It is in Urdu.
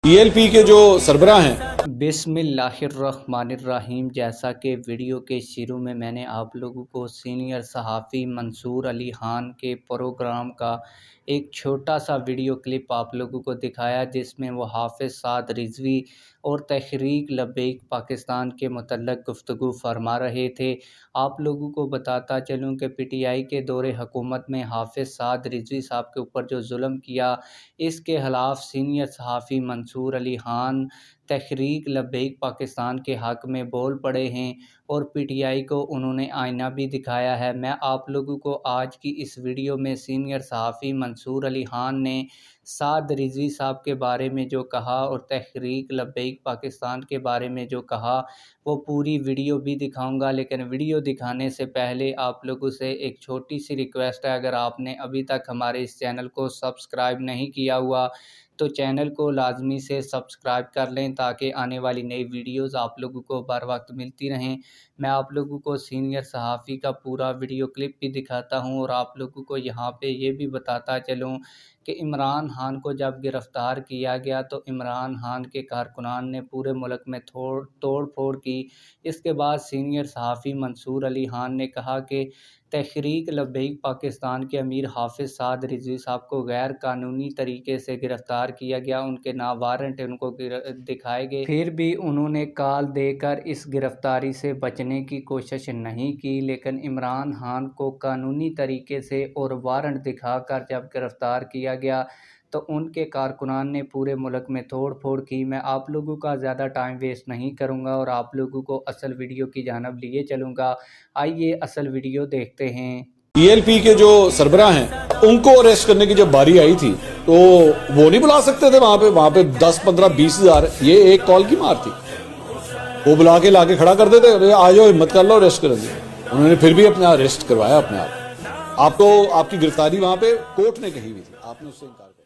PLP کے جو سربراہ ہیں بسم اللہ الرحمن الرحیم۔ جیسا کہ ویڈیو کے شروع میں نے آپ لوگوں کو سینئر صحافی منصور علی خان کے پروگرام کا ایک چھوٹا سا ویڈیو کلپ آپ لوگوں کو دکھایا، جس میں وہ حافظ سعد رضوی اور تحریک لبیک پاکستان کے متعلق گفتگو فرما رہے تھے۔ آپ لوگوں کو بتاتا چلوں کہ PTI کے دور حکومت میں حافظ سعد رضوی صاحب کے اوپر جو ظلم کیا، اس کے خلاف سینئر صحافی منصور علی خان تحریک لبیک پاکستان کے حق میں بول پڑے ہیں اور PTI کو انہوں نے آئینہ بھی دکھایا ہے۔ میں آپ لوگوں کو آج کی اس ویڈیو میں سینئر صحافی منصور علی خان نے سعد رضوی صاحب کے بارے میں جو کہا اور تحریک لبیک پاکستان کے بارے میں جو کہا، وہ پوری ویڈیو بھی دکھاؤں گا۔ لیکن ویڈیو دکھانے سے پہلے آپ لوگوں سے ایک چھوٹی سی ریکویسٹ ہے، اگر آپ نے ابھی تک ہمارے اس چینل کو سبسکرائب نہیں کیا ہوا تو چینل کو لازمی سے سبسکرائب کر لیں تاکہ آنے والی نئی ویڈیوز آپ لوگوں کو بر وقت ملتی رہیں۔ میں آپ لوگوں کو سینئر صحافی کا پورا ویڈیو کلپ بھی دکھاتا ہوں اور آپ لوگوں کو یہاں پہ یہ بھی بتاتا چلوں کہ عمران خان کو جب گرفتار کیا گیا تو عمران خان کے کارکنان نے پورے ملک میں توڑ پھوڑ کی۔ اس کے بعد سینئر صحافی منصور علی خان نے کہا کہ تحریک لبیک پاکستان کے امیر حافظ سعد رضوی صاحب کو غیر قانونی طریقے سے گرفتار کیا گیا، ان کے نا وارنٹ ان کو دکھائے گئے، پھر بھی انہوں نے کال دے کر اس گرفتاری سے بچنے کی کوشش نہیں کی۔ لیکن عمران خان کو قانونی طریقے سے اور وارنٹ دکھا کر جب گرفتار کیا گیا تو ان کے کارکنان نے پورے ملک میں توڑ پھوڑ کی۔ میں آپ لوگوں کا زیادہ ٹائم ویسٹ نہیں کروں گا اور آپ لوگوں کو اصل ویڈیو کی جانب لیے چلوں گا۔ آئیے اصل ویڈیو دیکھتے ہیں۔ PLP کے جو سربراہ ہیں ان کو اریسٹ کرنے کی جب باری آئی تھی تو وہ نہیں بلا سکتے تھے وہاں پہ 10 15 20 ہزار، یہ ایک کال کی مار تھی، وہ بلا کے لا کے کھڑا کر دیتے، آ جاؤ ہمت کر لو اریسٹ کر دیا۔ انہوں نے پھر بھی اپنا اریسٹ کروایا اپنے آپ کو۔ آپ کی گرفتاری وہاں پہ کورٹ نے کہی ہوئی تھی، آپ نے اس سے انکار کیا۔